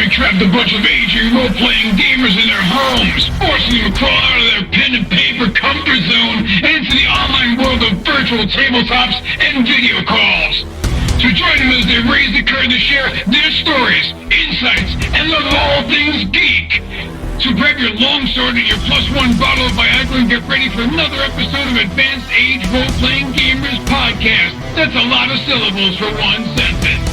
We trapped a bunch of aging role-playing gamers in their homes, forcing them to crawl out of their pen and paper comfort zone and into the online world of virtual tabletops and video calls. So join them as they raise the curtain to share their stories, insights, and love of all things geek. So grab your longsword and your +1 bottle of Viagra and get ready for another episode of Advanced Age Role-Playing Gamers Podcast. That's a lot of syllables for one sentence.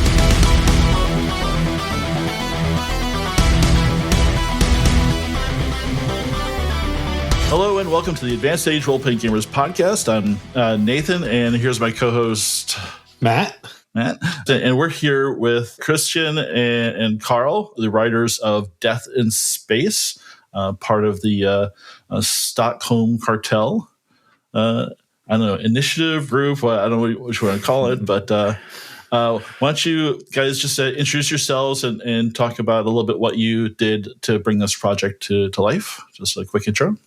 Hello and welcome to the Advanced Age Role-Playing Gamers Podcast. I'm Nathan, and here's my co-host, Matt. And we're here with Christian and Carl, the writers of Death in Space, part of the Stockholm Cartel. I don't know, initiative group. Well, I don't know what you want to call it, but why don't you guys just introduce yourselves and talk about a little bit what you did to bring this project to life? Just a quick intro.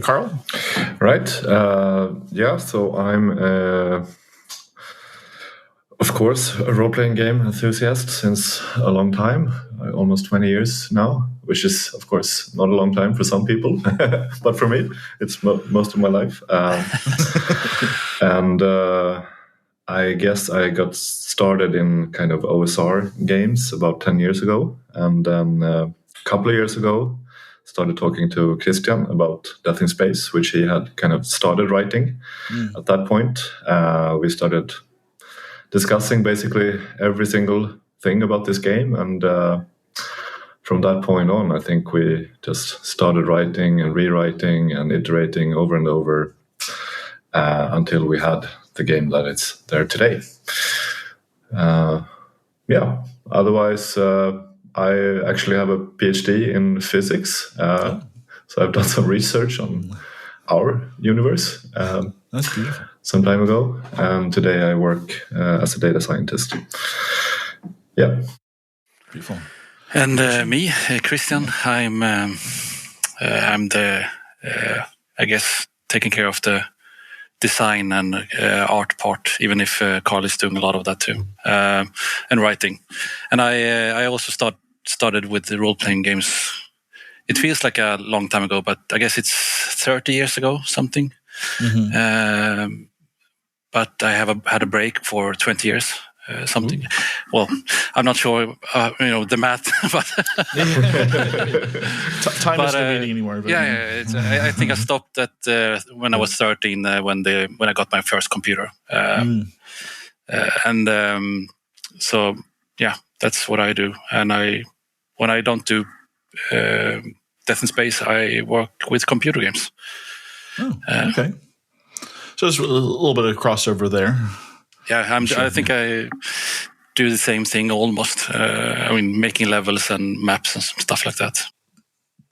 Carl? Right. So I'm, of course, a role-playing game enthusiast since a long time, almost 20 years now, which is, of course, not a long time for some people, but for me, it's most of my life. And I guess I got started in kind of OSR games about 10 years ago. And then a couple of years ago, started talking to Christian about Death in Space, which he had kind of started writing. At that point, we started discussing basically every single thing about this game. And from that point on, I think we just started writing and rewriting and iterating over and over until we had the game that it's there today. Otherwise, I actually have a PhD in physics, so I've done some research on our universe That's beautiful. some time ago, and today I work as a data scientist. Yeah. Beautiful. And me, Christian, I'm the, I guess, taking care of the design and art part, even if Carl is doing a lot of that too, and writing. And I also started with the role-playing games. It feels like a long time ago, but I guess it's 30 years ago, something. Mm-hmm. But I have had a break for 20 years, something. Ooh. Well, I'm not sure, the math, but time isn't meaning anymore. But I think I stopped at when I was 13, when I got my first computer, so yeah, that's what I do. And when I don't do Death in Space, I work with computer games. Oh, okay. So there's a little bit of crossover there. Yeah, I think I do the same thing almost. Making levels and maps and stuff like that.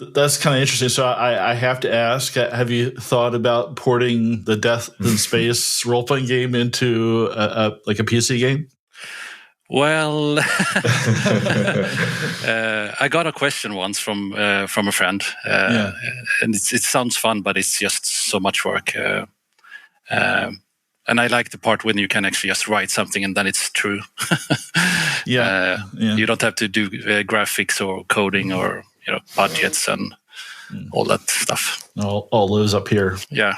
That's kind of interesting. So I have to ask, have you thought about porting the Death in Space role-playing game into a PC game? Well, I got a question once from a friend, and it sounds fun, but it's just so much work. And I like the part when you can actually just write something and then it's true. You don't have to do graphics or coding or budgets and all that stuff. All lives up here. Yeah.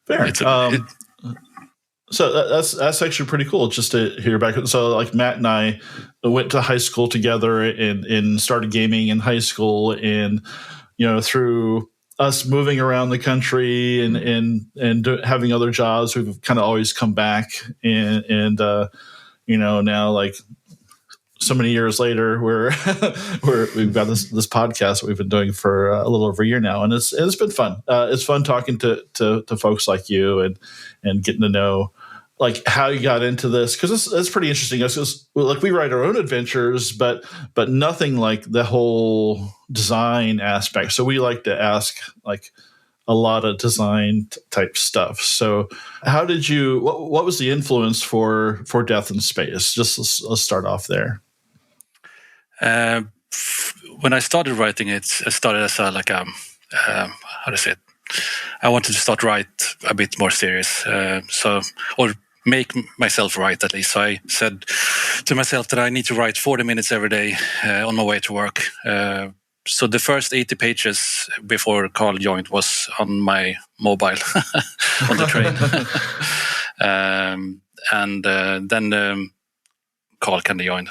Fair. So that's actually pretty cool just to hear back. So like Matt and I went to high school together and started gaming in high school, and through us moving around the country and having other jobs, we've kind of always come back and now like so many years later we've got this podcast that we've been doing for a little over a year now, and it's been fun. It's fun talking to folks like you and getting to know like how you got into this, because it's pretty interesting. It's just, like we write our own adventures, but nothing like the whole design aspect. So we like to ask like a lot of design type stuff. So how did you? What was the influence for Death in Space? Just let's start off there. When I started writing it, I started as how to say it? I wanted to write a bit more serious. make myself write at least. So I said to myself that I need to write 40 minutes every day on my way to work. So the first 80 pages before Carl joined was on my mobile on the train. Then Carl kind of joined.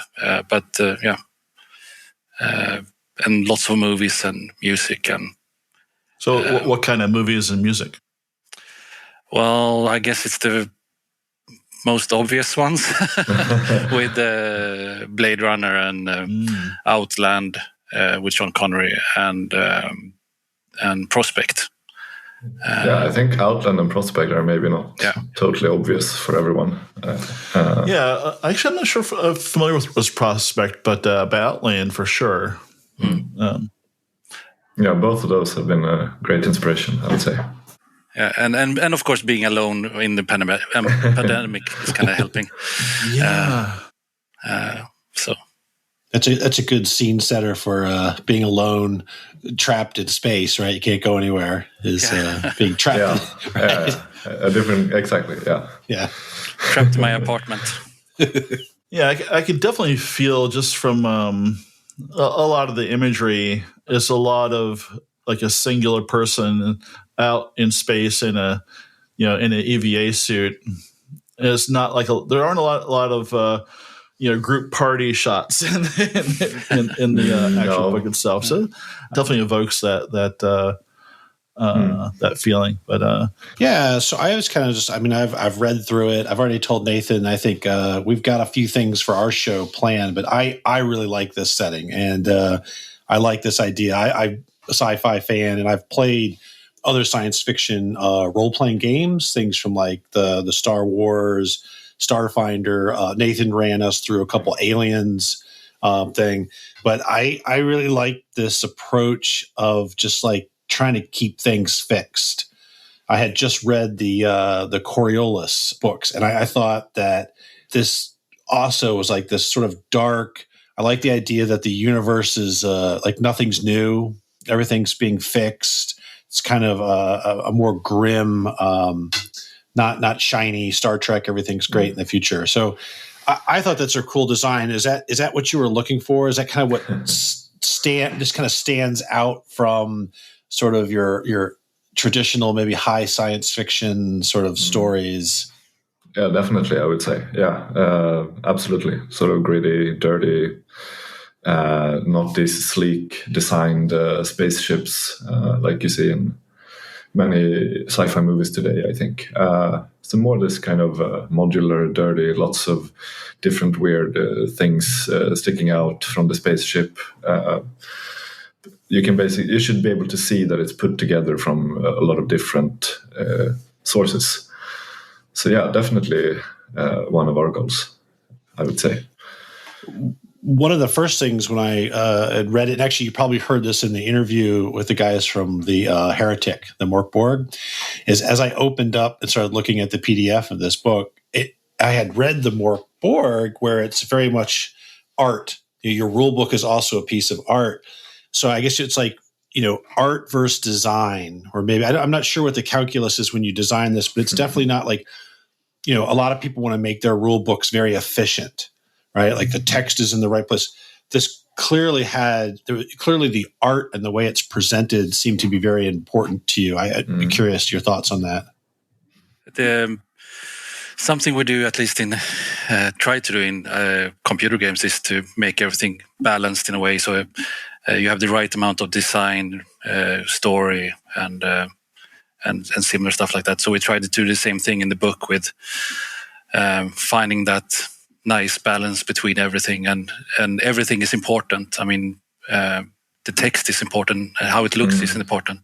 And lots of movies and music. And So what kind of movies and music? well, I guess it's the most obvious ones with Blade Runner and Outland with Sean Connery and Prospect. I think Outland and Prospect are maybe not totally obvious for everyone. Actually, I'm not sure if I'm familiar with Prospect, but Outland for sure. Both of those have been a great inspiration, I would say. Yeah, and of course, being alone in the pandemic is kind of helping. So that's a good scene setter for being alone, trapped in space. Right, you can't go anywhere. Being trapped. A different, exactly. Yeah. Trapped in my apartment. I could definitely feel just from a lot of the imagery. It's a lot of like a singular person out in space in an EVA suit. It's not like there aren't a lot of group party shots in the actual book itself. So it definitely evokes that feeling. But so I was kind of I've read through it. I've already told Nathan. I think we've got a few things for our show planned, but I really like this setting and I like this idea. I'm a sci-fi fan, and I've played other science fiction role-playing games, things from like the Star Wars, Starfinder. Nathan ran us through a couple Aliens thing, but I really like this approach of just like trying to keep things fixed. I had just read the Coriolis books, and I thought that this also was like this sort of dark. I like the idea that the universe is like nothing's new, everything's being fixed. It's kind of a more grim, not shiny Star Trek. Everything's great in the future. So I thought that's a cool design. Is that what you were looking for? Is that kind of what just kind of stands out from sort of your traditional, maybe high science fiction sort of stories? Yeah, definitely, I would say. Yeah, absolutely. Sort of gritty, dirty, not these sleek designed spaceships like you see in many sci-fi movies today, I think. So more this kind of modular, dirty, lots of different weird things sticking out from the spaceship. You should be able to see that it's put together from a lot of different sources. So yeah, definitely one of our goals, I would say. One of the first things when I had read it, and actually you probably heard this in the interview with the guys from the Heretic, the Morkborg, is as I opened up and started looking at the PDF of this book, I had read the Morkborg where it's very much art. Your rule book is also a piece of art. So I guess it's like, art versus design, or maybe I'm not sure what the calculus is when you design this, but it's definitely not like, a lot of people want to make their rule books very efficient, right? Like the text is in the right place. This clearly the art and the way it's presented seemed to be very important to you. I'd be curious your thoughts on that. Something we do, at least try to do in computer games, is to make everything balanced in a way so you have the right amount of design, story, and similar stuff like that. So we try to do the same thing in the book with finding that nice balance between everything, and everything is important. I mean, the text is important, how it looks is important,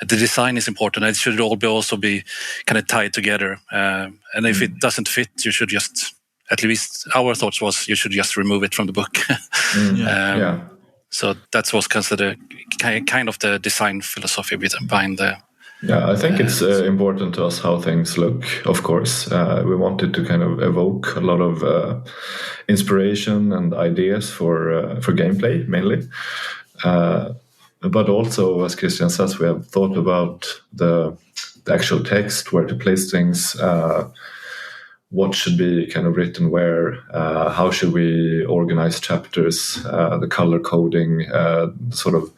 the design is important. It should all also be kind of tied together. And if it doesn't fit, you should just, at least our thoughts was, you should just remove it from the book. So that was considered kind of the design philosophy behind the. Yeah, I think it's important to us how things look, of course. We wanted to kind of evoke a lot of inspiration and ideas for gameplay, mainly. But also, as Christian says, we have thought about the actual text, where to place things. what should be kind of written where, how should we organize chapters, the color coding, sort of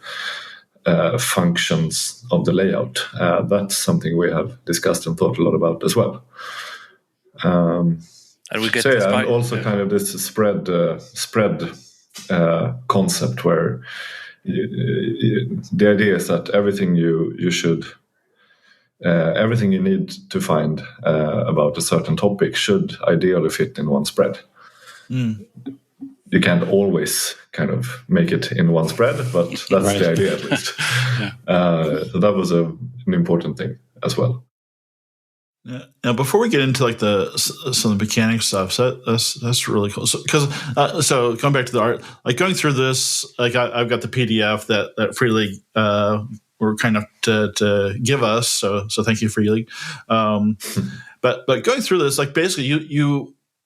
functions of the layout. That's something we have discussed and thought a lot about as well. And we get and also kind of this spread concept where the idea is that everything you should everything you need to find about a certain topic should ideally fit in one spread. You can't always kind of make it in one spread, but that's the idea at least. So that was an important thing as well. Yeah. Now, before we get into like some of the mechanic stuff, so that's really cool. So going back to the art, like going through this, like I've got the PDF that Free League were kind enough to give us. So thank you, Free League. But going through this, like basically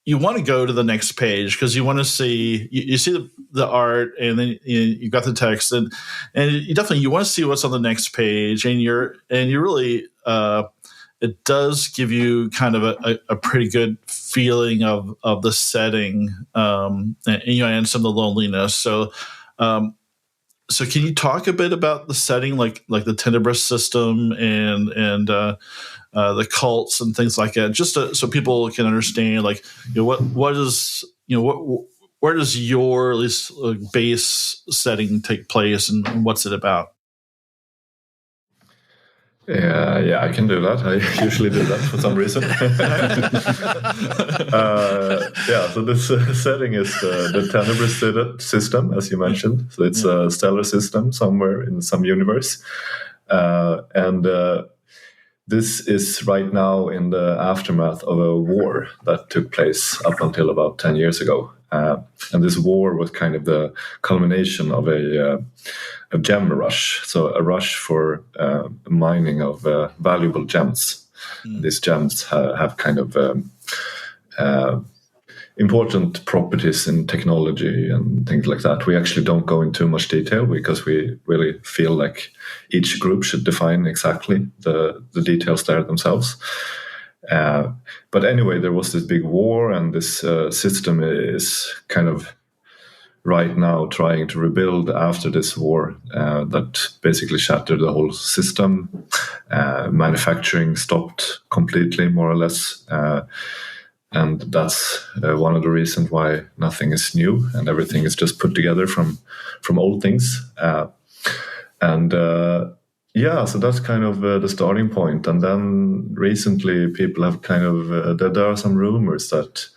you want to go to the next page because you want to see you see the art, and then you got the text, and you definitely want to see what's on the next page, and you're really it does give you kind of a pretty good feeling of the setting, and some of the loneliness. So can you talk a bit about the setting, like the Tenebris system and the cults and things like that, just so people can understand, like, what is, where does your at least base setting take place, and what's it about? Yeah, I can do that. I usually do that for some reason. So this setting is the Tenebris system, as you mentioned. So it's a stellar system somewhere in some universe. And this is right now in the aftermath of a war that took place up until about 10 years ago. And this war was kind of the culmination of a gem rush, so a rush for mining of valuable gems. These gems have kind of important properties in technology and things like that. We actually don't go into too much detail because we really feel like each group should define exactly the details there themselves. But anyway, there was this big war, and this system is kind of right now trying to rebuild after this war that basically shattered the whole system. Manufacturing stopped completely, more or less. And that's one of the reasons why nothing is new and everything is just put together from old things. So that's kind of the starting point. And then recently people have kind of, there are some rumors that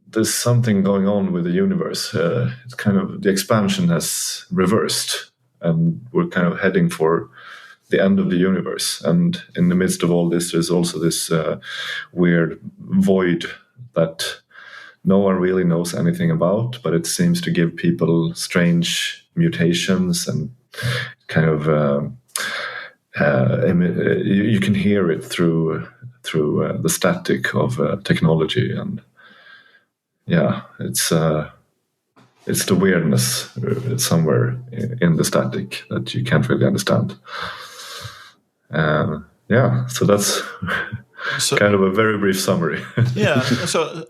there's something going on with the universe. It's kind of, the expansion has reversed, and we're kind of heading for the end of the universe. And in the midst of all this, there's also this weird void that no one really knows anything about, but it seems to give people strange mutations and kind of you can hear it through the static of technology. And it's the weirdness somewhere in the static that you can't really understand. So that's kind of a very brief summary. So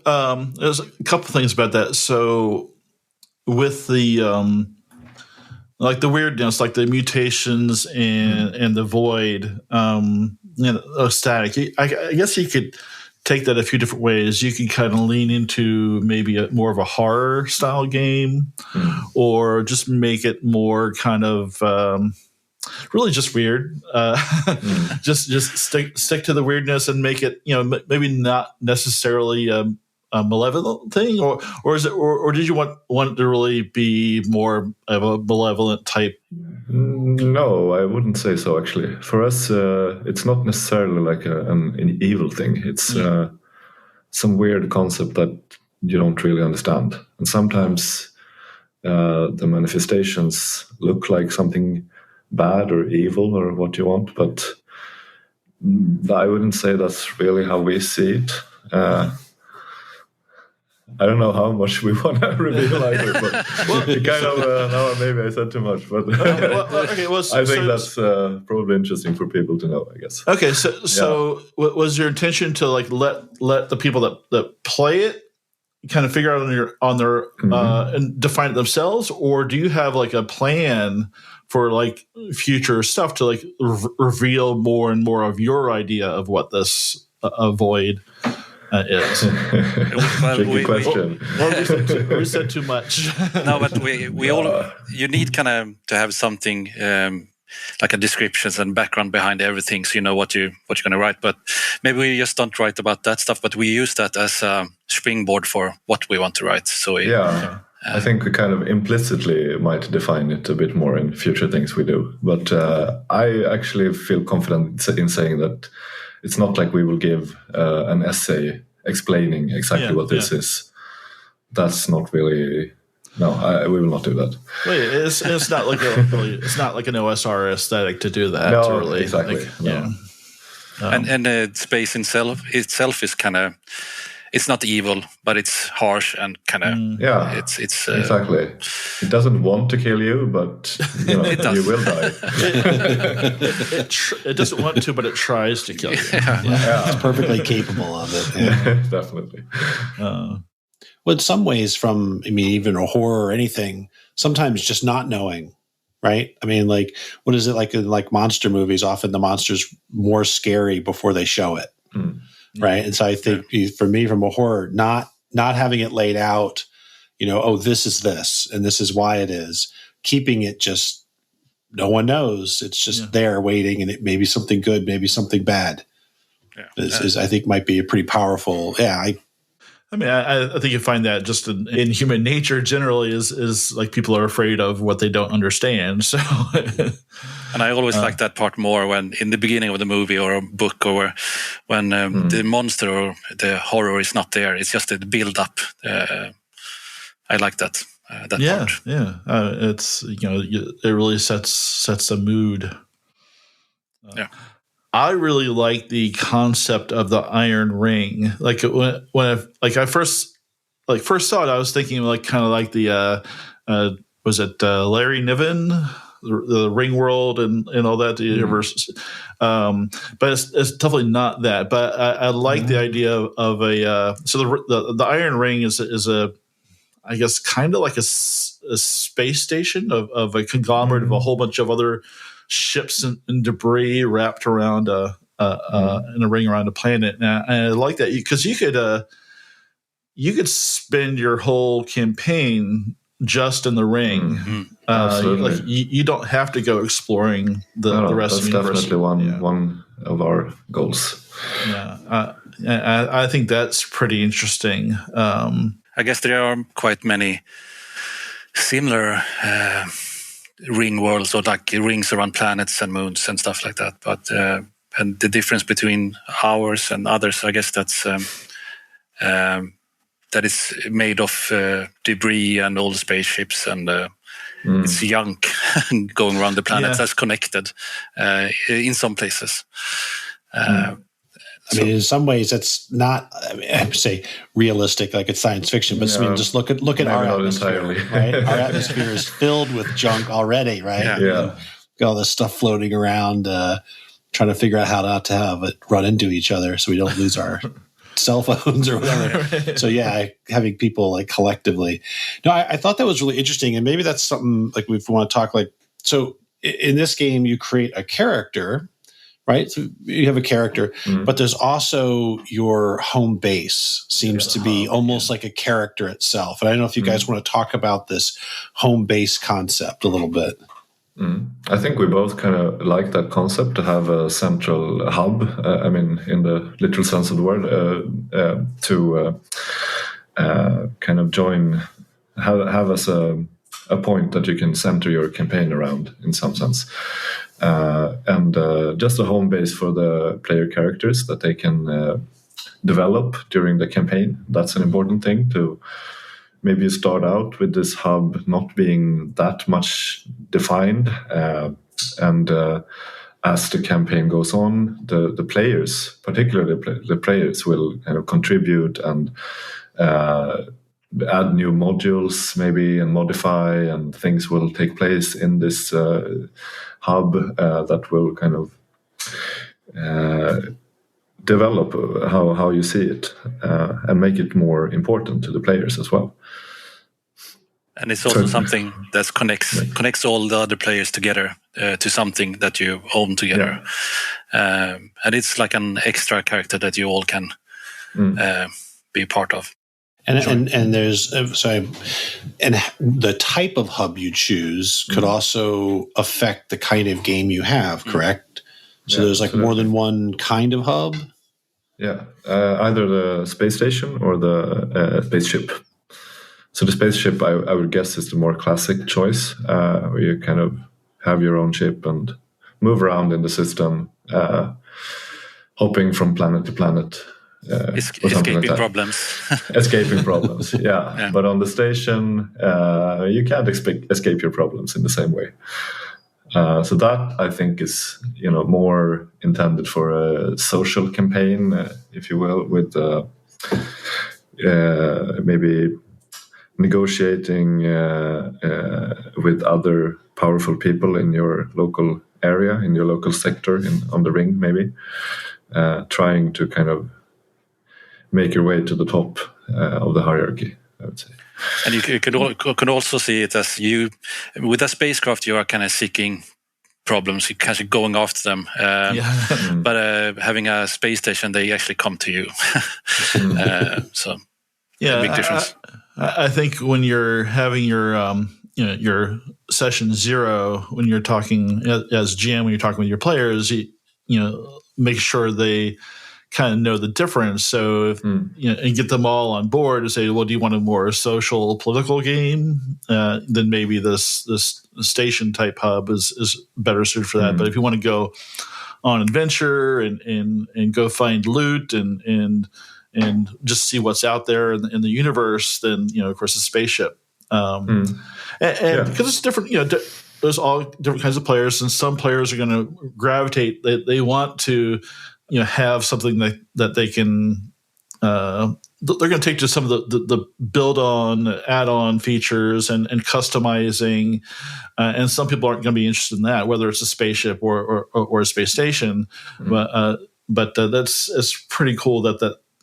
there's a couple things about that. So with the like the weirdness, like the mutations and the void, static. I guess you could take that a few different ways. You can kind of lean into maybe more of a horror style game, or just make it more kind of really just weird. Just stick to the weirdness and make it, maybe not necessarily a malevolent thing, or is it, or did you want it to really be more of a malevolent type? No, I wouldn't say so. Actually, for us, it's not necessarily like an evil thing. It's some weird concept that you don't really understand, and sometimes the manifestations look like something bad or evil or what you want, but I wouldn't say that's really how we see it. I don't know how much we want to reveal either, but kind of now maybe I said too much, but I think that's probably interesting for people to know, I guess. Okay, so was your intention to like let the people that play it kind of figure out on their and define it themselves, or do you have like a plan for like future stuff to like reveal more and more of your idea of what this void is? Tricky question. We said too much. No, but we all, you need kind of to have something like a descriptions and background behind everything, so you know what you're going to write. But maybe we just don't write about that stuff, but we use that as a springboard for what we want to write. So I think we kind of implicitly might define it a bit more in future things we do. But I actually feel confident in saying that it's not like we will give an essay explaining exactly what this is. That's not really. No, we will not do that. Wait, it's not like it's not like an OSR aesthetic to do that. No, really. exactly. Like, no. And space itself is kind of. It's not evil, but it's harsh and kind of. It's exactly. It doesn't want to kill you, but you will die. It doesn't want to, but it tries to kill you. It's perfectly capable of it. Yeah. Definitely. Well, in some ways, even a horror or anything, sometimes just not knowing, right? I mean, like, what is it like in like monster movies? Often the monster's more scary before they show it. Right. And so I think for me, from a horror, not having it laid out, this is this and this is why it is, keeping it just no one knows. It's just there waiting, and it may be something good, maybe something bad. Is I think might be a pretty powerful. I think you find that just in human nature generally is like people are afraid of what they don't understand. So, and I always like that part more when in the beginning of the movie or a book, or when the monster or the horror is not there. It's just a build up. I like that. That part. It's it really sets the mood. I really like the concept of the iron ring. Like when I first saw it, I was thinking like kind of like the was it Larry Niven, the Ring World and all that the universe. But it's definitely not that. But I like the idea of a so the iron ring is a I guess kind of like a space station of a conglomerate of a whole bunch of other ships and debris wrapped around in a ring around a planet, and I like that because you could spend your whole campaign just in the ring. Absolutely. Like you don't have to go exploring the rest of the universe. That's definitely one of our goals. I think that's pretty interesting. I guess there are quite many similar ring worlds, or like rings around planets and moons and stuff like that. But and the difference between ours and others, I guess that's that is made of debris and old spaceships, and it's junk going around the planet that's connected in some places. In some ways, that's not. I would say realistic, like it's science fiction. But just look at our atmosphere. Right? Our atmosphere is filled with junk already, right? Got all this stuff floating around, trying to figure out how not to have it run into each other, so we don't lose our cell phones or whatever. Right. So having people like collectively. No, I thought that was really interesting, and maybe that's something like we want to talk like. So in this game, you create a character. Right? So you have a character, but there's also your home base seems to be almost like a character itself. And I don't know if you guys want to talk about this home base concept a little bit. I think we both kind of like that concept, to have a central hub. In the literal sense of the word, to kind of have as a point that you can center your campaign around in some sense. And just a home base for the player characters that they can develop during the campaign. That's an important thing. To maybe start out with this hub not being that much defined, and as the campaign goes on, the players, particularly the players, will kind of contribute and add new modules maybe and modify, and things will take place in this hub that will kind of develop how you see it and make it more important to the players as well. And it's also something that connects all the other players together to something that you own together. And it's like an extra character that you all can be part of. And there's and the type of hub you choose could also affect the kind of game you have, correct? So there's like more than one kind of hub? Yeah, either the space station or the spaceship. So the spaceship, I would guess, is the more classic choice, where you kind of have your own ship and move around in the system, hopping from planet to planet. Escaping like problems. Escaping problems, yeah. But on the station, you can't escape your problems in the same way. So that, I think, is more intended for a social campaign, if you will, with maybe negotiating with other powerful people in your local area, in your local sector, on the ring, maybe, trying to kind of make your way to the top of the hierarchy, I would say. And you can also see it as with a spacecraft, you are kind of seeking problems, you're kind of going after them. But having a space station, they actually come to you. So, big difference. I think when you're having your session 0, when you're talking as GM, when you're talking with your players, you make sure they kind of know the difference. So if, and get them all on board to say, well, do you want a more social, political game? Then maybe this station type hub is better suited for that. But if you want to go on adventure and go find loot and just see what's out there in the universe, then of course a spaceship. And because it's different, there's all different kinds of players, and some players are going to gravitate. They want to have something that they can. They're going to take to some of the build-on, add-on features and customizing, and some people aren't going to be interested in that, whether it's a spaceship or a space station. But it's pretty cool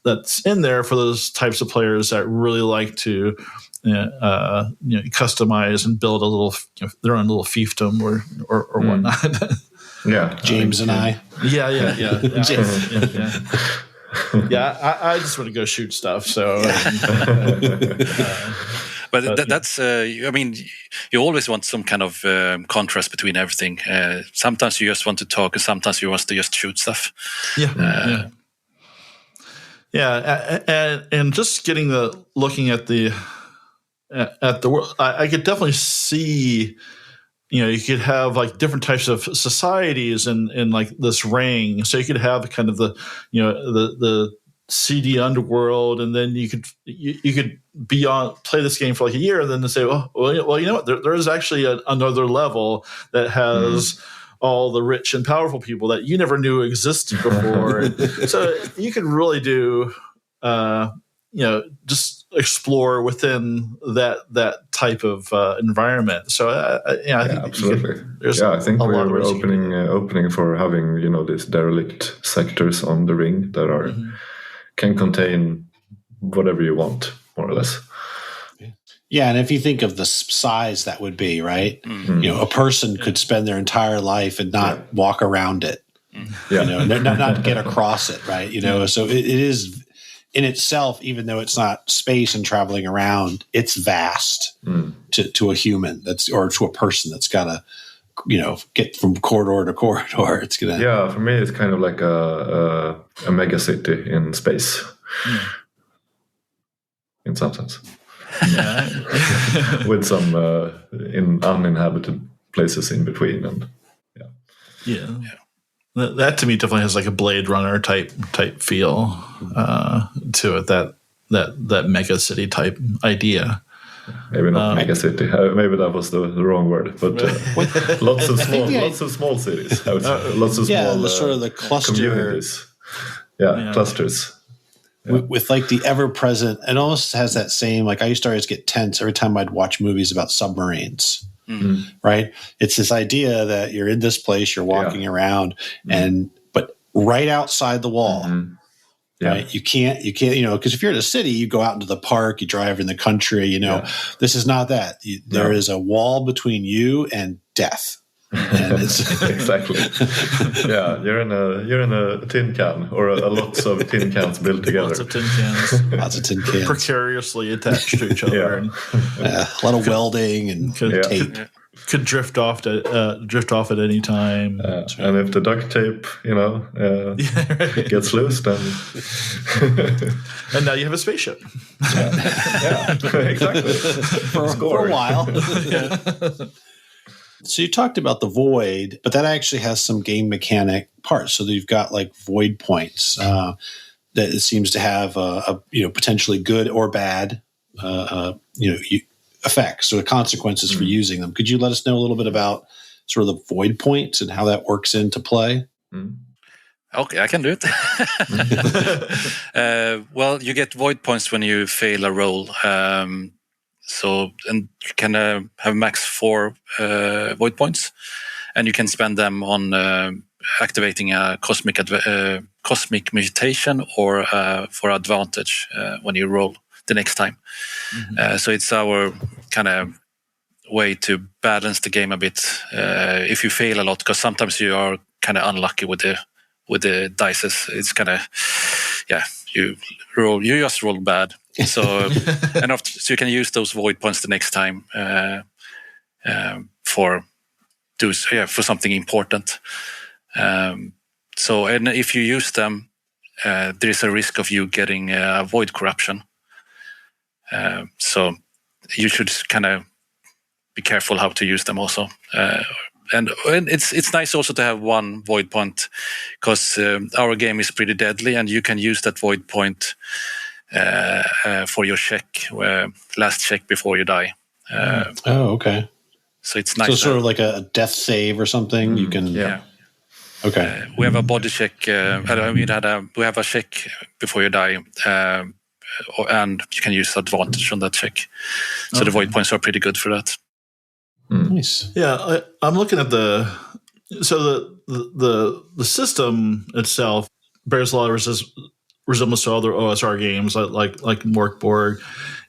that's in there for those types of players that really like to customize and build a little their own little fiefdom or whatnot. James and I. Yeah. Yeah, I just want to go shoot stuff. So, but that's I mean, you always want some kind of contrast between everything. Sometimes you just want to talk, and sometimes you want to just shoot stuff. And just looking at the world, I could definitely see. You could have like different types of societies in like this ring. So you could have kind of the seedy underworld, and then you could play this game for like a year, and then say, well, you know what? There is actually another level that has all the rich and powerful people that you never knew existed before. So you could really do, just explore within that type of environment. So I think absolutely. I think we're opening for having these derelict sectors on the ring that can contain whatever you want, more or less. Yeah, and if you think of the size that would be, right? A person could spend their entire life and not walk around it. Not get across it, right? So it is. In itself, even though it's not space and traveling around, it's vast to a human or to a person that's got to, get from corridor to corridor. It's gonna. Yeah, for me, it's kind of like a mega city in space, in some sense, with some in uninhabited places in between, and That to me definitely has like a Blade Runner type feel to it. That mega city type idea. Maybe not mega city. Maybe that was the wrong word. But lots of small cities. I would say. Lots of small the sort of the cluster communities. Clusters. with like the ever-present, it almost has that same, like I used to always get tense every time I'd watch movies about submarines. Right? It's this idea that you're in this place, you're walking around, but right outside the wall, right? You can't, because if you're in a city, you go out into the park, you drive in the country, this is not that. There is a wall between you and death. And it's exactly. Yeah, you're in a tin can, or lots of tin cans built together. Lots of tin cans. Lots of tin cans. Precariously attached to each other. And a lot of welding and tape. Could drift off at any time. And if the duct tape, gets loose, then and now you have a spaceship. Exactly. For a while. So you talked about the void, but that actually has some game mechanic parts. So you've got like void points that it seems to have potentially good or bad effects, so the consequences for using them. Could you let us know a little bit about sort of the void points and how that works into play? Okay, I can do it. Well, you get void points when you fail a roll. And you can have max 4 void points, and you can spend them on activating a cosmic mutation or for advantage when you roll the next time. So it's our kind of way to balance the game a bit. If you fail a lot, because sometimes you are kind of unlucky with the dice. It's kind of you just roll bad. So so you can use those void points the next time for something important. So and if you use them, there is a risk of you getting void corruption. So you should kind of be careful how to use them also. And it's nice also to have 1 void point, because our game is pretty deadly, and you can use that void point for your check, last check before you die. Okay. So it's nice. So sort of like a death save or something. You can. Yeah. Okay. We have a body check. We have a check before you die, and you can use advantage on that check. So the void points are pretty good for that. Nice. Yeah, I'm looking at the system itself bears a lot of resemblance to other OSR games like Morkborg,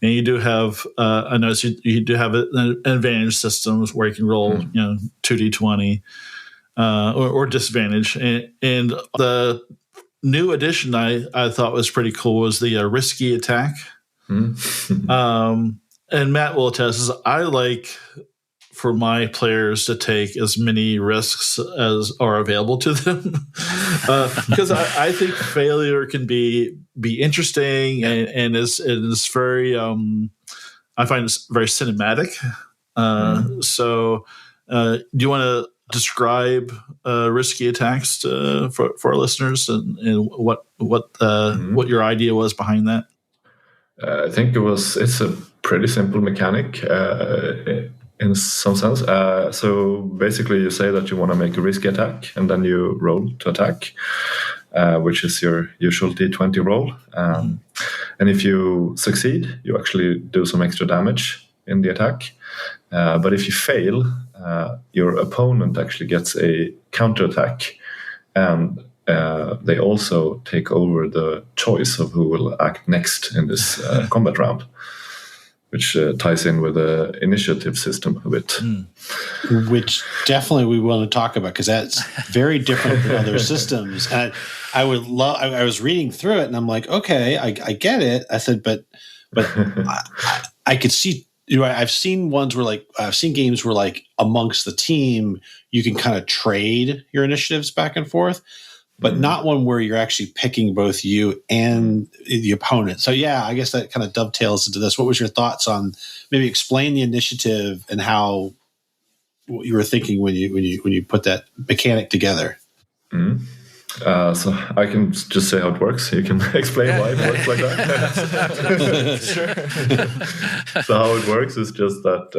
and you do have I notice you do have an advantage system where you can roll 2d20 or disadvantage, and the new addition I thought was pretty cool was the risky attack. And Matt will attest, I like for my players to take as many risks as are available to them, because I think failure can be interesting and is very I find it's very cinematic. So do you want to describe risky attacks for our listeners and what your idea was behind that? I think it's a pretty simple mechanic in some sense. So basically you say that you want to make a risky attack, and then you roll to attack, which is your usual D20 roll. And if you succeed, you actually do some extra damage in the attack. But if you fail, your opponent actually gets a counterattack, and they also take over the choice of who will act next in this combat round, which ties in with the initiative system a bit. Which definitely we want to talk about, because that's very different than other systems. And I was reading through it, and I'm like, okay, I get it. I said, but I could see. I've seen games where like amongst the team you can kind of trade your initiatives back and forth, but not one where you're actually picking both you and the opponent. So yeah, I guess that kind of dovetails into this. What was your thoughts on, maybe explain the initiative and how what you were thinking when you put that mechanic together? So I can just say how it works. You can explain why it works like that. Sure. So how it works is just that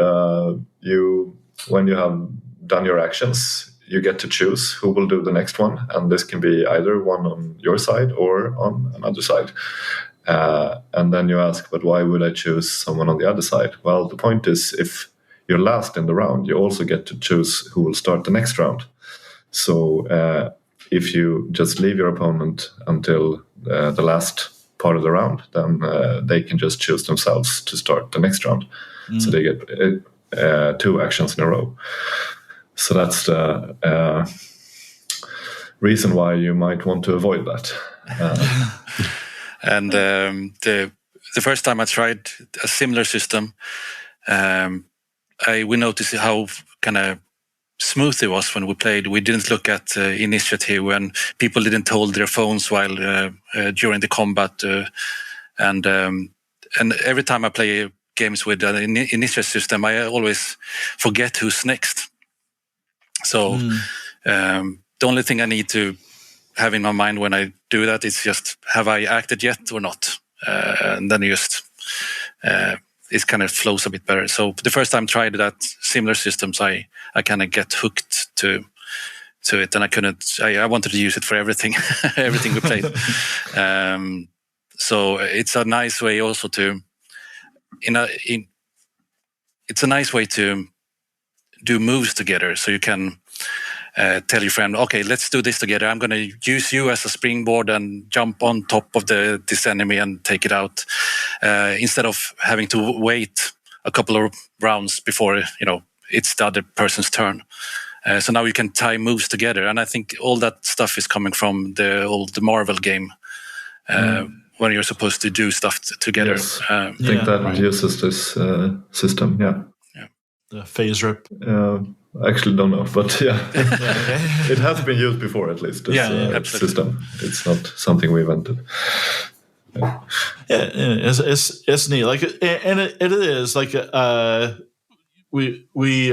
when you have done your actions, you get to choose who will do the next one, and this can be either one on your side or on another side. And then you ask, but why would I choose someone on the other side? Well, the point is, if you're last in the round, you also get to choose who will start the next round. So if you just leave your opponent until the last part of the round, then they can just choose themselves to start the next round. So they get 2 actions in a row. So that's the reason why you might want to avoid that. And the first time I tried a similar system, we noticed how kind of smooth it was when we played. We didn't look at initiative when people didn't hold their phones while during the combat, and every time I play games with an initiative system, I always forget who's next. So the only thing I need to have in my mind when I do that is just, have I acted yet or not? And then just it kind of flows a bit better. So the first time I tried that similar systems, I kind of get hooked to it, and I wanted to use it for everything, everything we played. So it's a nice way also to, it's a nice way to do moves together. So you can tell your friend, okay, let's do this together. I'm going to use you as a springboard and jump on top of this enemy and take it out, instead of having to wait a couple of rounds before it's the other person's turn. So now you can tie moves together, and I think all that stuff is coming from the old Marvel game, when you're supposed to do stuff together. Yes. I think that uses this system. Yeah. The phase rip. I actually don't know, but it has been used before, at least. This system. It's not something we invented. It's neat. Like, and it is like we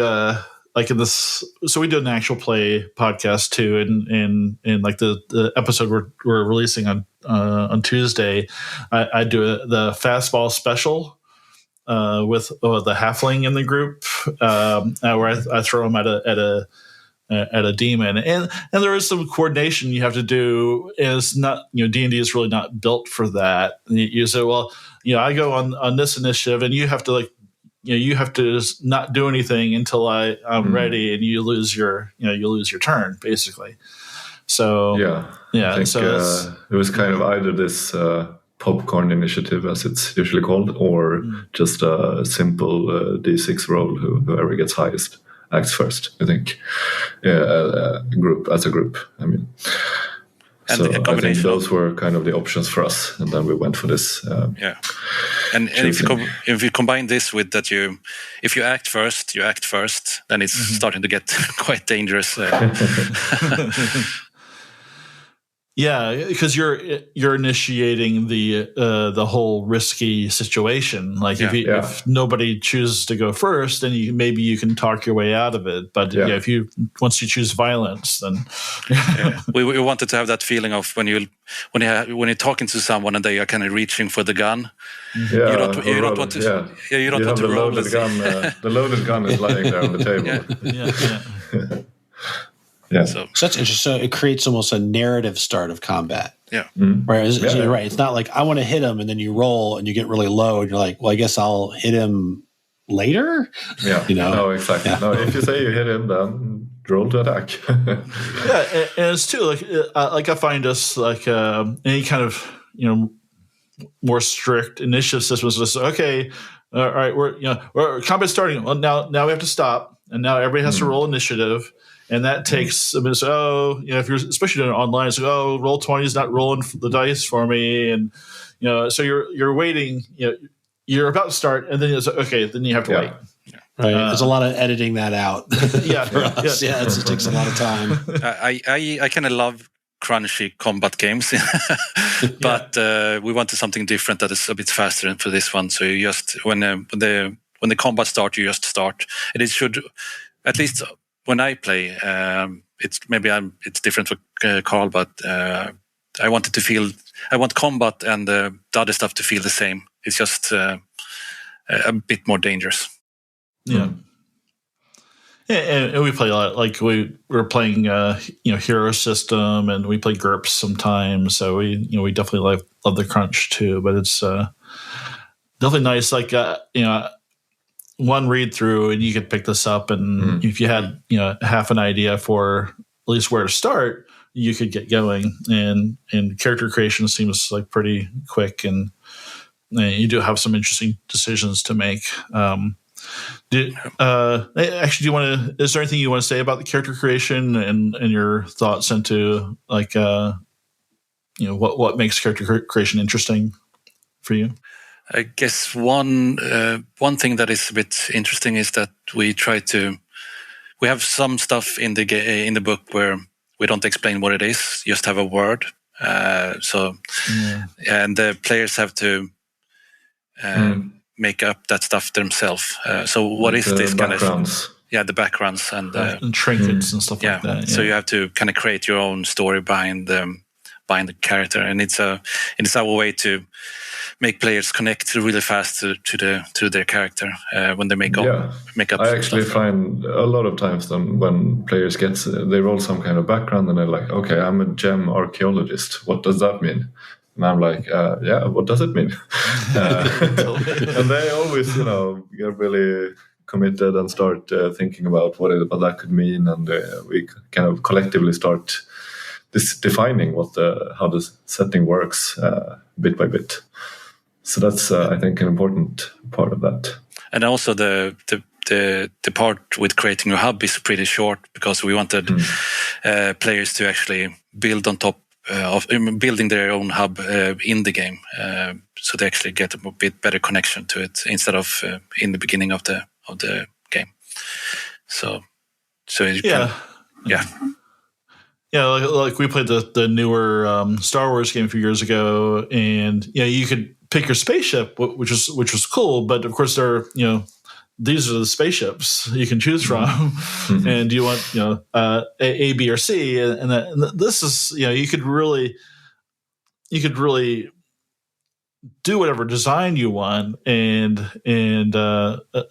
like in this. So we did an actual play podcast too, and like the episode we're releasing on Tuesday. I do the fastball special. With the halfling in the group, where I throw him at a demon, and there is some coordination you have to do. Is not D&D is really not built for that. You say, well, I go on this initiative, and you have to you have to not do anything until I'm ready, and you lose your turn basically. So I think, so it was kind of either this. Popcorn initiative, as it's usually called, or just a simple D6 roll. Whoever gets highest acts first. I think, a group. I mean, and so I think those were kind of the options for us, and then we went for this. And if you combine this with that, if you act first, then it's starting to get quite dangerous. Yeah, because you're initiating the whole risky situation. Like if nobody chooses to go first, then maybe you can talk your way out of it. But if once you choose violence, then we wanted to have that feeling of when you're talking to someone and they are kind of reaching for the gun. You don't want to. You don't want to roll the gun. The loaded gun is lying there on the table. Yeah. So that's interesting. So it creates almost a narrative start of combat. Yeah. Right. You're right. It's not like I want to hit him and then you roll and you get really low and you're like, well, I guess I'll hit him later. Yeah. No, exactly. Yeah. No, if you say you hit him, then roll to attack. And it's too like I find us like any kind of more strict initiative systems. Just okay. All right. We're combat starting. Well, now we have to stop, and now everybody has to roll initiative. And that takes a minute. If you're especially doing it online, it's like, roll 20 is not rolling the dice for me, and so you're waiting. You're about to start, and then it's okay. Then you have to wait. Right. There's a lot of editing that out. For us. Yeah, it takes a lot of time. I kind of love crunchy combat games, but we wanted something different that is a bit faster for this one. So you just when the combat starts, you just start, and it should at least. When I play, it's different for Carl, but I want combat and the other stuff to feel the same. It's just a bit more dangerous. Yeah. And we play a lot. Like we're playing, Hero System, and we play GURPS sometimes. So we definitely love the crunch too. But it's definitely nice. Like one read through, and you could pick this up, and if you had half an idea for at least where to start, you could get going. And character creation seems like pretty quick, and you do have some interesting decisions to make. Is there anything you want to say about the character creation and your thoughts into like what makes character creation interesting for you? I guess one thing that is a bit interesting is that we have some stuff in the book where we don't explain what it is, just have a word. And the players have to make up that stuff themselves. So what is this kind of the backgrounds and trinkets and stuff like that. Yeah. So you have to kind of create your own story behind the character, and it's our way to make players connect really fast to their character when they make up. I actually find a lot of times when players they roll some kind of background and they're like, okay, I'm a gem archaeologist. What does that mean? And I'm like, what does it mean? And they always, get really committed and start thinking about what that could mean, and we kind of collectively start defining how the setting works bit by bit. So that's, I think, an important part of that. And also the part with creating a hub is pretty short, because we wanted players to actually build on top of building their own hub in the game, so they actually get a bit better connection to it instead of in the beginning of the game. So like we played the newer Star Wars game a few years ago, and you could pick your spaceship, which was cool. But of course, there are these are the spaceships you can choose from, and do you want A, B, or C? And this is you could really do whatever design you want, and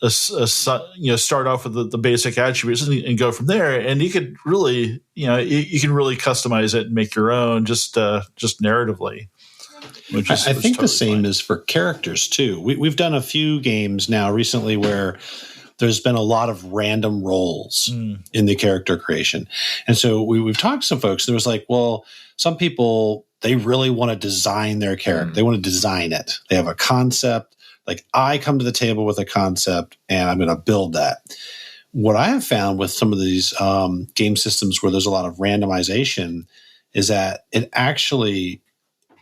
start off with the basic attributes and go from there. And you could really you can really customize it and make your own just narratively. I think totally the same is for characters too. We've done a few games now recently where there's been a lot of random rolls in the character creation. And so we've talked to some folks. There was like, well, some people, they really want to design their character. They want to design it. They have a concept. Like, I come to the table with a concept and I'm going to build that. What I have found with some of these game systems where there's a lot of randomization is that it actually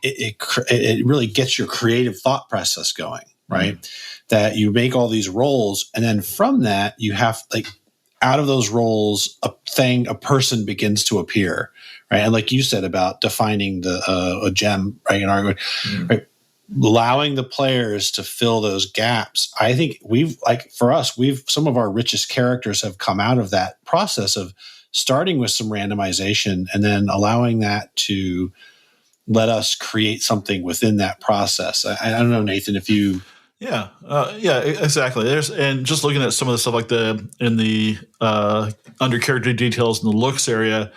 it really gets your creative thought process going, right? That you make all these rolls, and then from that you have, like, out of those rolls, a person begins to appear, right? And like you said about defining a gem, right? Right? Allowing the players to fill those gaps. I think some of our richest characters have come out of that process of starting with some randomization and then allowing that to let us create something within that process. I don't know, Nathan, if you... Yeah, exactly. And just looking at some of the stuff like in the under character details in the looks area,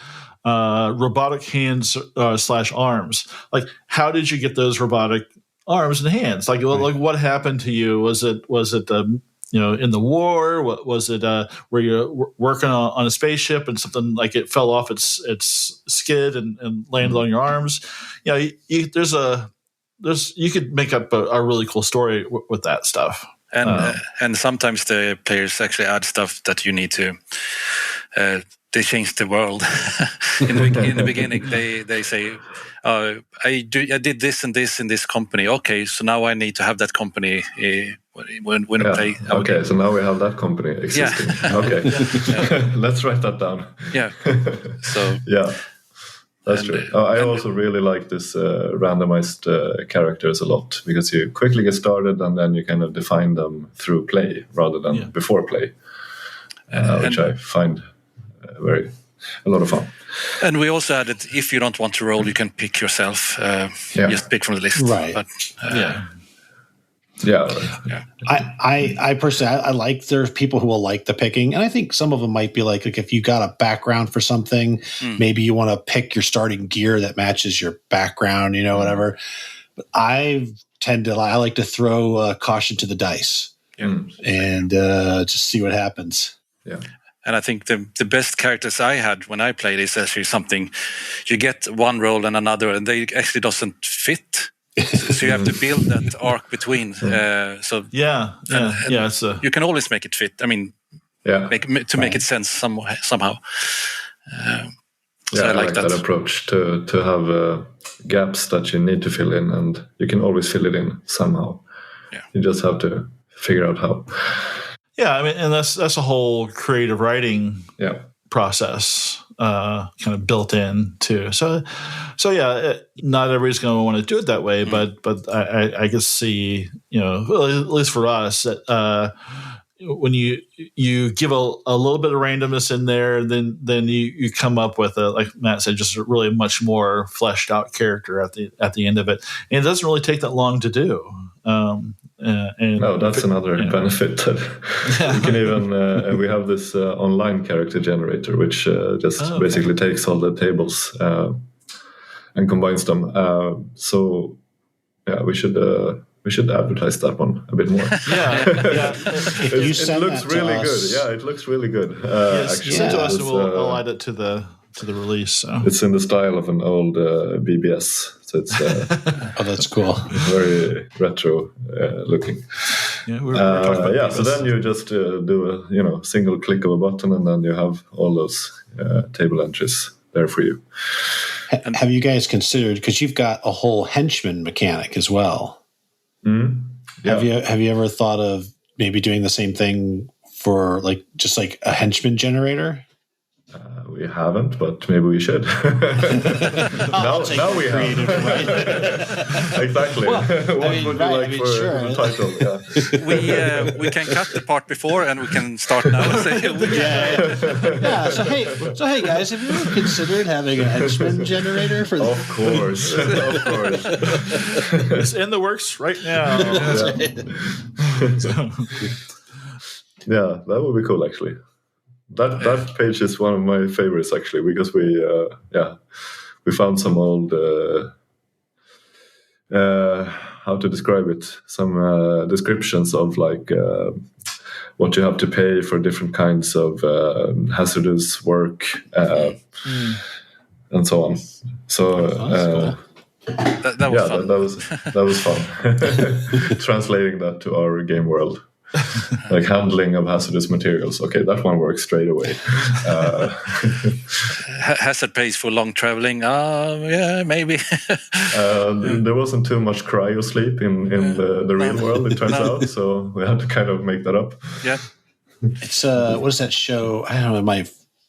robotic hands / arms. Like, how did you get those robotic arms and hands? Like, like what happened to you? Was it in the war? What was it? Were you working on a spaceship and something like it fell off its skid and landed on your arms? You could make up a really cool story with that stuff. And sometimes the players actually add stuff that you need to. They change the world. in the beginning, they say, I did this and this in this company. Okay, so now I need to have that company when I play. Okay, so now we have that company existing. Yeah. Okay, let's write that down. Yeah. So yeah. That's true. I also really like this randomized characters a lot, because you quickly get started and then you kind of define them through play rather than before play, which I find a lot of fun. And we also added, if you don't want to roll, you can pick yourself. Just pick from the list. Right. But, Yeah. Right. Yeah. I personally, I like there's people who will like the picking, and I think some of them might be like if you got a background for something, maybe you want to pick your starting gear that matches your background, whatever. But I like to throw caution to the dice and just see what happens. Yeah. And I think the best characters I had when I played is actually something you get one roll and another, and they actually doesn't fit. So you have to build that arc between. So you can always make it fit. I mean, make it sense somehow. So I like that approach to have gaps that you need to fill in, and you can always fill it in somehow. Yeah. You just have to figure out how. Yeah, I mean, and that's a whole creative writing process kind of built in too. So not everybody's going to want to do it that way, but I can see, at least for us, when you give a little bit of randomness in there, then you come up with like Matt said, just a really much more fleshed out character at the end of it, and it doesn't really take that long to do. No, that's another benefit. You can even we have this online character generator, which basically takes all the tables and combines them. So we should advertise that one a bit more. It looks really good. Yeah, it looks really good. Actually, send to us, and we'll add it to the release. So. It's in the style of an old BBS. So it's that's cool. Very retro looking. Yeah, we're talking about so then you just do a single click of a button, and then you have all those table entries there for you. Have you guys considered, because you've got a whole henchman mechanic as well? Yeah. Have you ever thought of maybe doing the same thing for just like a henchman generator? We haven't, but maybe we should. now we have. Exactly. Well, what would you like for the title? Yeah. We can cut the part before, and we can start now. So hey guys, have you ever considered having a henchman generator for? Of course. It's in the works right now. Yeah, that would be cool, actually. That page is one of my favorites, actually, because we found some old how to describe it, some descriptions of what you have to pay for different kinds of hazardous work and so on. So that was fun. Translating that to our game world. Like handling of hazardous materials. Okay, that one works straight away. Hazard pays for long traveling. Yeah, maybe. There wasn't too much cryo sleep in the real world, it turns out. So we had to kind of make that up. Yeah. It's what is that show? I don't know. My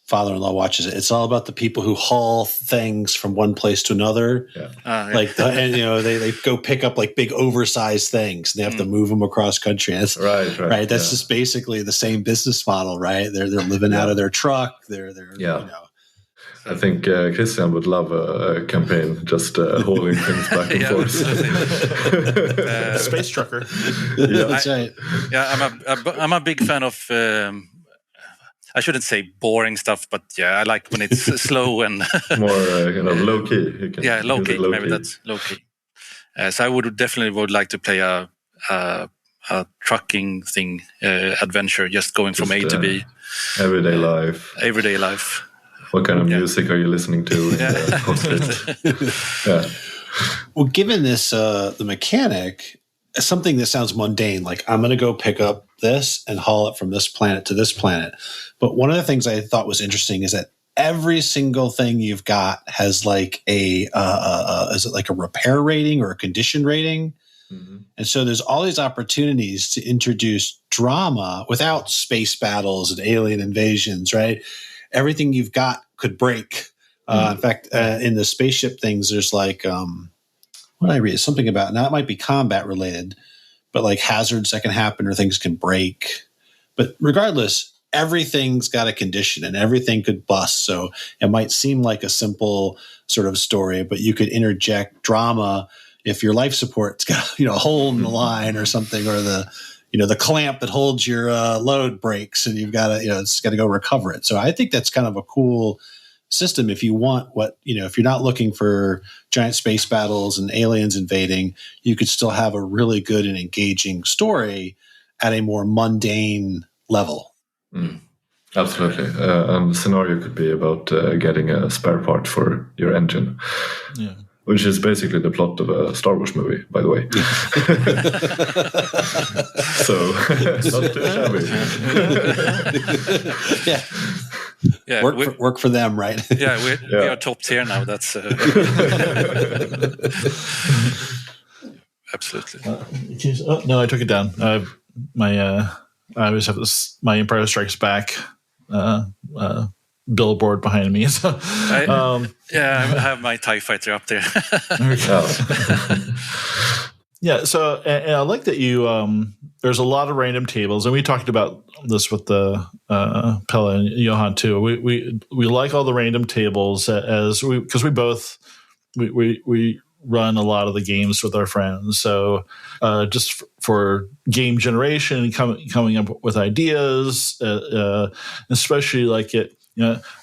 father-in-law watches it. It's all about the people who haul things from one place to another. Yeah. They go pick up like big oversized things, and they have to move them across country. And right. That's just basically the same business model, right? They're living out of their truck. They're I think Christian would love a campaign just hauling things back and forth. Space trucker. Yeah, that's right. Yeah, I'm a big fan of. I shouldn't say boring stuff, but I like when it's slow and more low key. Low key. Maybe that's low key. So I would definitely like to play a trucking thing, adventure, just going from A to B. Everyday life. What kind of music are you listening to in the cockpit? Well, given this, the mechanic, something that sounds mundane, like I'm going to go pick up this and haul it from this planet to this planet. But one of the things I thought was interesting is that every single thing you've got has like is it like a repair rating or a condition rating? Mm-hmm. And so there's all these opportunities to introduce drama without space battles and alien invasions, right? Everything you've got could break. In fact, in the spaceship things, there's like, what did I read? Something about, now it might be combat related, but like hazards that can happen or things can break. But regardless, everything's got a condition and everything could bust. So it might seem like a simple sort of story, but you could interject drama if your life support's got a hole in the line or something, or the clamp that holds your load breaks, and you've got to it's got to go recover it. So I think that's kind of a cool system if you want if you're not looking for giant space battles and aliens invading, you could still have a really good and engaging story at a more mundane level. Absolutely. And the scenario could be about getting a spare part for your engine, which is basically the plot of a Star Wars movie, by the way. So, not too shabby. Yeah, work for them, right? Yeah, we are top tier now. That's absolutely. No, I took it down. I always have my Empire Strikes Back billboard behind me. So, I have my TIE Fighter up there. Yeah, so and I like that you. There's a lot of random tables, and we talked about this with the Pelle and Johan too. We like all the random tables because we run a lot of the games with our friends. So just for game generation, coming up with ideas, especially like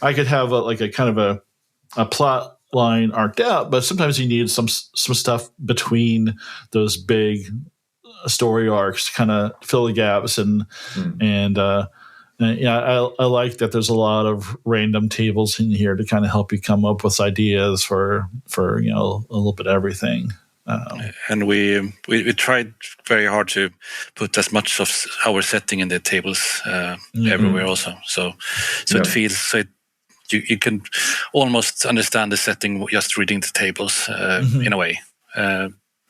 I could have a kind of a plot line arced out, but sometimes you need some stuff between those big story arcs to kind of fill the gaps, and I like that there's a lot of random tables in here to kind of help you come up with ideas for a little bit of everything. And we tried very hard to put as much of our setting in the tables everywhere also. So it feels you can almost understand the setting just reading the tables in a way.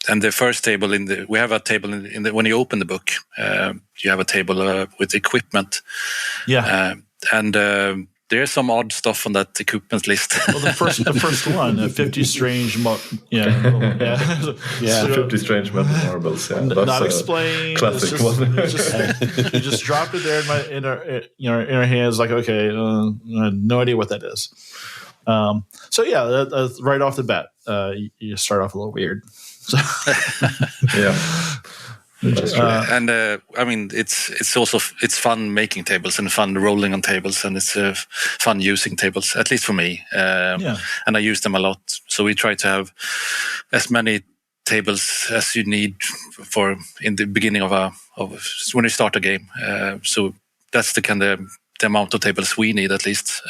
And the first table we have a table when you open the book, you have a table with equipment. Yeah. And there's some odd stuff on that equipment list. Well, the first one, 50 strange, 50 strange metal marbles. Yeah, that's not explained. Classic one. You just dropped it there in our hands. Like, okay, I had no idea what that is. So that's right off the bat, you start off a little weird. And I mean, it's also fun making tables and fun rolling on tables, and it's fun using tables, at least for me. And I use them a lot. So we try to have as many tables as you need in the beginning of when you start a game. So that's the amount of tables we need, at least.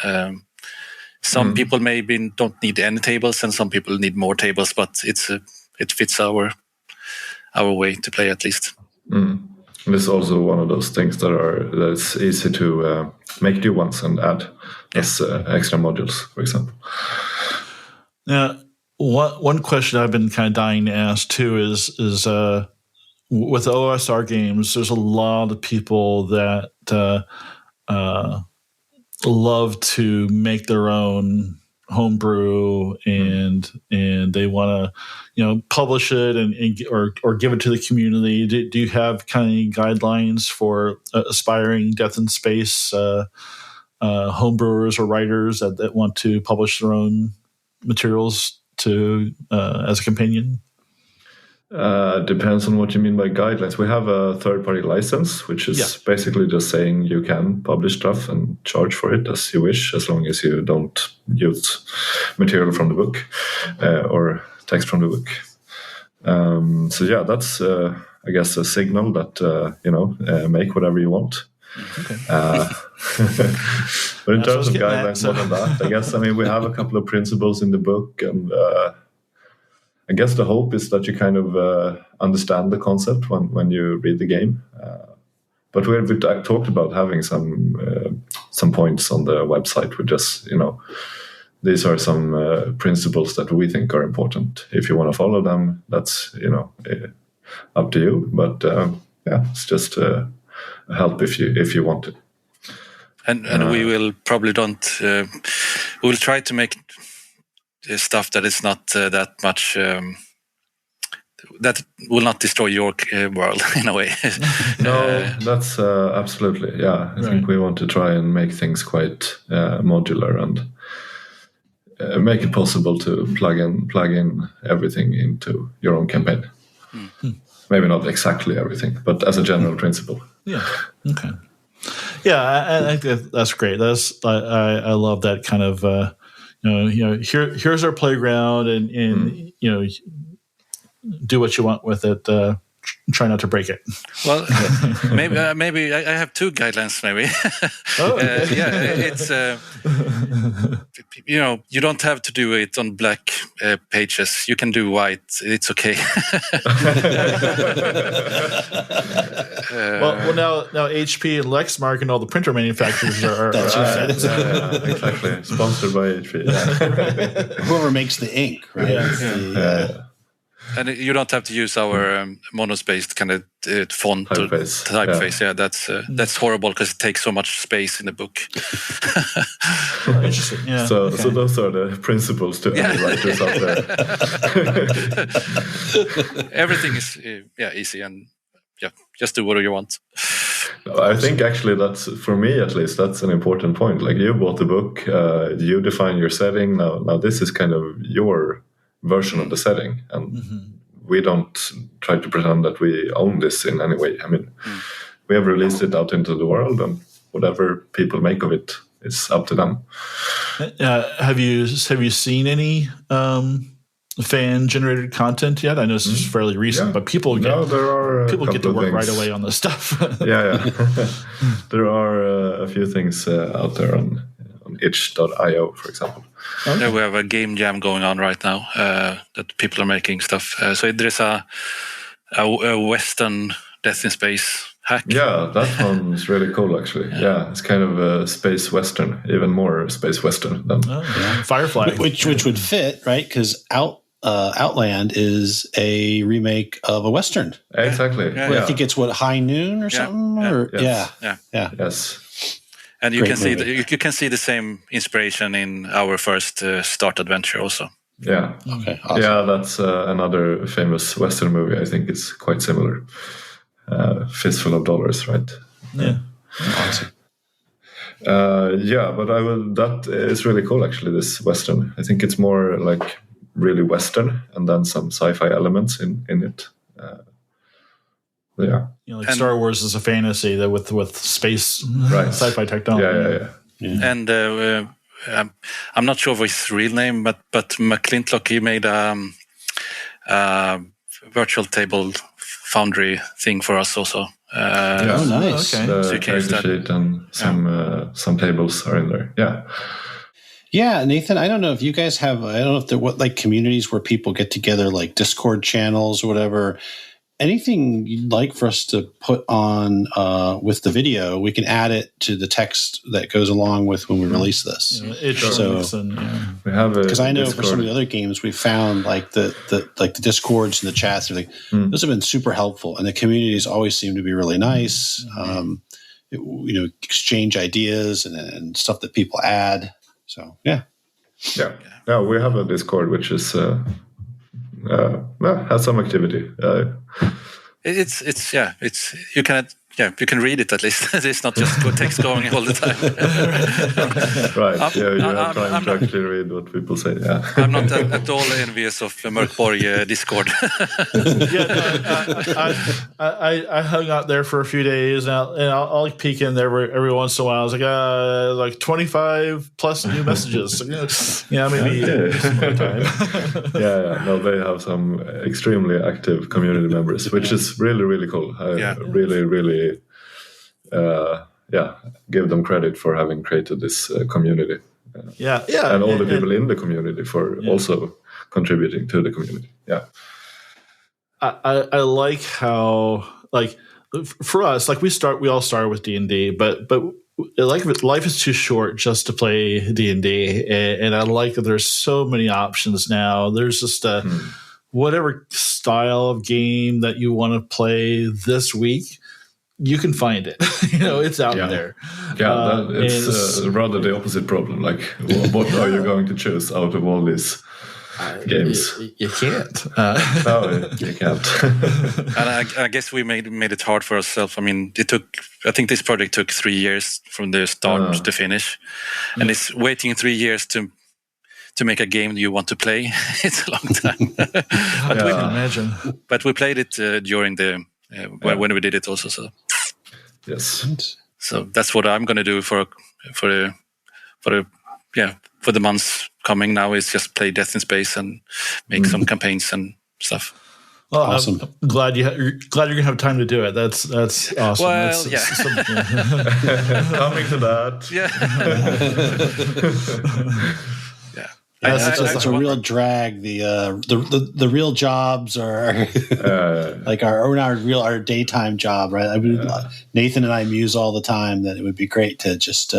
Some people maybe don't need any tables, and some people need more tables, but it fits our way to play, at least. It's also one of those things that's easy to make new ones and add as extra modules, for example. Now, one question I've been kind of dying to ask too is with OSR games, there's a lot of people that love to make their own homebrew, and they want to publish it or give it to the community. Do you have kind of guidelines for aspiring Death in Space homebrewers or writers that want to publish their own materials to as a companion? Depends on what you mean by guidelines. We have a third-party license, which is basically just saying you can publish stuff and charge for it as you wish, as long as you don't use material from the book or text from the book. That's I guess a signal that make whatever you want. Okay. But in terms of guidelines, more than that, I guess we have a couple of principles in the book, and I guess the hope is that you kind of understand the concept when you read the game. But we talked about having some points on the website with just, these are some principles that we think are important. If you want to follow them, that's, up to you. But it's just a help if you want to. And we will probably we will try to make stuff that is not that much that will not destroy your world in a way. No, that's absolutely I think we want to try and make things quite modular, and make it possible to plug in everything into your own campaign. Maybe not exactly everything, but as a general principle. Yeah. Okay. Yeah, I think that's great. I love that kind of here's our playground, and do what you want with it. Try not to break it. Well, maybe I have two guidelines. Maybe, it's you don't have to do it on black pages. You can do white. It's okay. Well, now HP and Lexmark and all the printer manufacturers are exactly sponsored by HP. Yeah. Whoever makes the ink, right? And you don't have to use our monospaced kind of font typeface. Yeah, that's horrible because it takes so much space in the book. Interesting. Yeah. So those are the principles to any writers out there. Everything is easy, and just do whatever you want. I think actually that's, for me at least, that's an important point. Like, you bought the book, you define your setting. Now this is kind of your version of the setting, and we don't try to pretend that we own this in any way. I mean, we have released it out into the world, and whatever people make of it is up to them. Have you seen any fan generated content yet? I know this is fairly recent, but people get to work right away on this stuff. Yeah. There are a few things out there on itch.io, for example. Okay. We have a game jam going on right now that people are making stuff. So there's a Western Death in Space hack. Yeah, that one's really cool, actually. Yeah, it's kind of a space Western, even more space Western than Firefly. Which would fit, right? Because Outland is a remake of a Western. Exactly. I think it's High Noon or something. Yes. And you can see the same inspiration in our first Start adventure also. Yeah. Okay. Awesome. Yeah, that's another famous Western movie. I think it's quite similar. Fistful of Dollars, right? Yeah. Awesome. But that is really cool, actually, this Western. I think it's more like really Western, and then some sci-fi elements in it. Like Star Wars is a fantasy that with space sci-fi technology. Yeah. And I'm not sure of his real name, but McClintock, he made a virtual table foundry thing for us also. Oh, nice. Okay. The So you can use that. sheet and some tables are in there. Yeah. Yeah, Nathan, I don't know if you guys have, I don't know if there what like communities where people get together, like Discord channels or whatever. Anything you'd like for us to put on with the video, we can add it to the text that goes along with when we release this. We have because I know Discord. for some of the other games we found like the Discords and the chats, those have been super helpful, and the communities always seem to be really nice. Exchange ideas and stuff that people add. So yeah. We have a Discord which is has some activity. It's you can read it at least. It's not just text going all the time. Right. You're trying to actually read what people say. Yeah. I'm not at all envious of Mörkborg Discord. I hung out there for a few days, and I'll peek in there every once in a while. I was like 25 plus new messages. Maybe some more time. No, they have some extremely active community members, which is really, really cool. Really, give them credit for having created this community. And all the people in the community for also contributing to the community. Yeah. I like how, like, for us, like we all started with D&D, but life is too short just to play D&D, and I like that there's so many options now. There's just whatever style of game that you want to play this week, you can find it. It's out there. Yeah, it's rather the opposite problem. Like, what are you going to choose out of all these games? You can't. No, you can't. And I guess we made it hard for ourselves. I mean, I think this project took 3 years from the start to finish, and it's waiting 3 years to to make a game you want to play, it's a long time. I can imagine. But we played it during the when we did it also. So Yes. so that's what I'm going to do for the months coming now, is just play Death in Space and make some campaigns and stuff. Well, Awesome. I'm glad you're gonna have time to do it. That's awesome. Well, Coming to that. Yeah. It's a real drag. The real jobs are like our daytime job, right? I mean, Nathan and I muse all the time that it would be great to just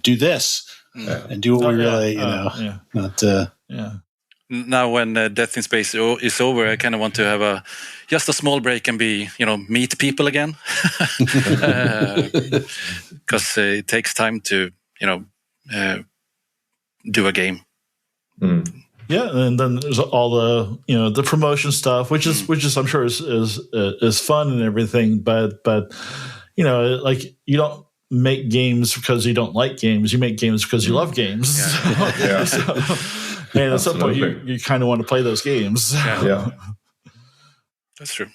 do this and do what we really not. Now when Death in Space is over, I kind of want to have just a small break and meet people again, because it takes time to do a game. Yeah, and then there's all the the promotion stuff, which is I'm sure is fun and everything, but like you don't make games because you don't like games. You make games because you love games. Yeah. And at some point, you kind of want to play those games. Yeah. That's true.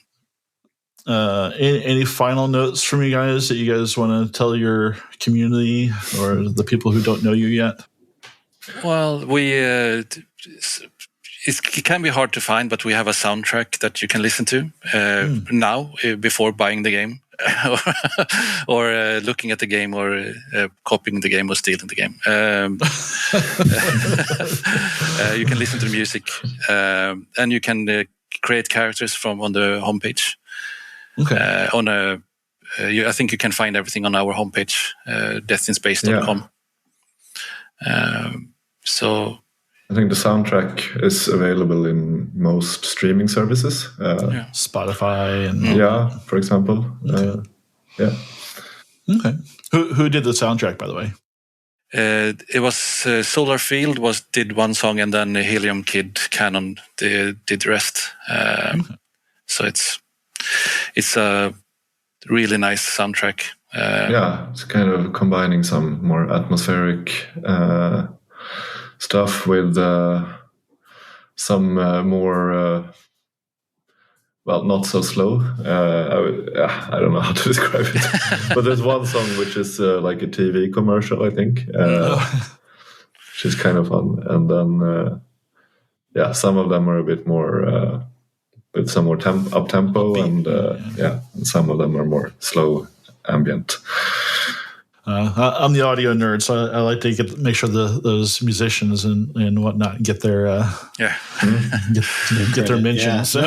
Any final notes from you guys that you guys want to tell your community or the people who don't know you yet? Well, it can be hard to find, but we have a soundtrack that you can listen to now before buying the game, or looking at the game, or copying the game, or stealing the game. You can listen to the music, and you can create characters on the homepage. Okay. I think you can find everything on our homepage, deathinspace.com. So I think the soundtrack is available in most streaming services. Spotify and for example. Okay. Who did the soundtrack, by the way? It was Solar Field did one song, and then Helium Kid Canon did the rest. So it's a really nice soundtrack. It's kind of combining some more atmospheric stuff with some more not so slow. I don't know how to describe it, but there's one song which is like a TV commercial, I think, which is kind of fun. And then some of them are a bit more with some more up tempo, and some of them are more slow, ambient. I'm the audio nerd, so I like to make sure those musicians and whatnot get their get their mention. Yeah. So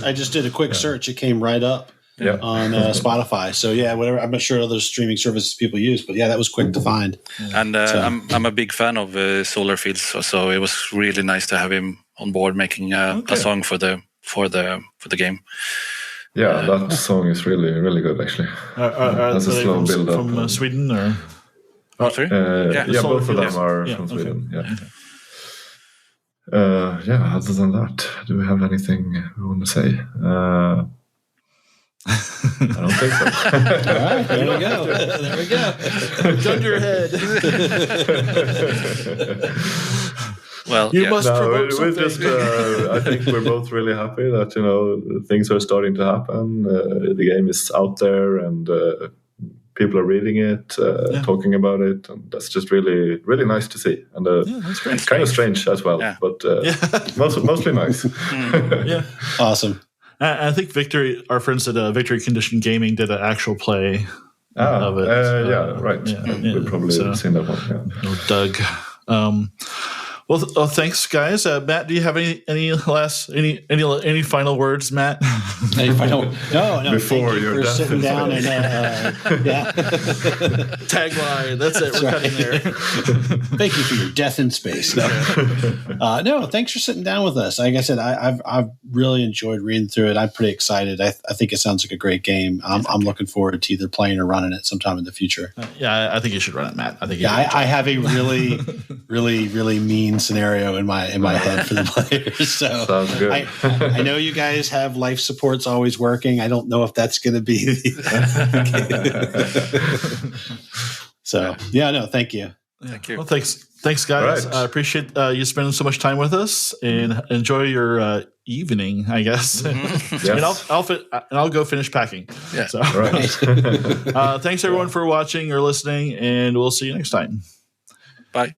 I just did a quick search. It came right up on Spotify. So whatever. I'm not sure other streaming services people use, but that was quick to find. And I'm a big fan of Solar Fields, so it was really nice to have him on board making a song for the game. Yeah, that song is really, really good, actually. That's a slow build-up. From Sweden, or? Sorry? Both of them are from Sweden. Other than that, do we have anything we want to say? I don't think so. All right, there we go. There we go. Gun your head. Well, you must promote we're something. just. I think we're both really happy that things are starting to happen. The game is out there, and people are reading it, talking about it, and that's just really, really nice to see. And that's great. It's kind of strange as well, but mostly nice. Awesome. I think our friends at Victory Condition Gaming did an actual play of it. Right. We've probably seen that one. Or Doug. Well, thanks, guys. Matt, do you have any final words, Matt? No. Before you're sitting down and tagline. That's it. We're cutting there. Thank you for your death in space. No, thanks for sitting down with us. Like I said, I've really enjoyed reading through it. I'm pretty excited. I think it sounds like a great game. I'm looking forward to either playing or running it sometime in the future. I think you should run it, Matt. I think. I have a really, really, really mean scenario in my head for the players. So sounds good. I know you guys have life supports always working. I don't know if that's going to be. So thank you. Thank you. Well, thanks, guys. Right. I appreciate you spending so much time with us, and enjoy your evening, I guess. Yes. and I'll go finish packing. Yeah. So, Right. thanks everyone for watching or listening, and we'll see you next time.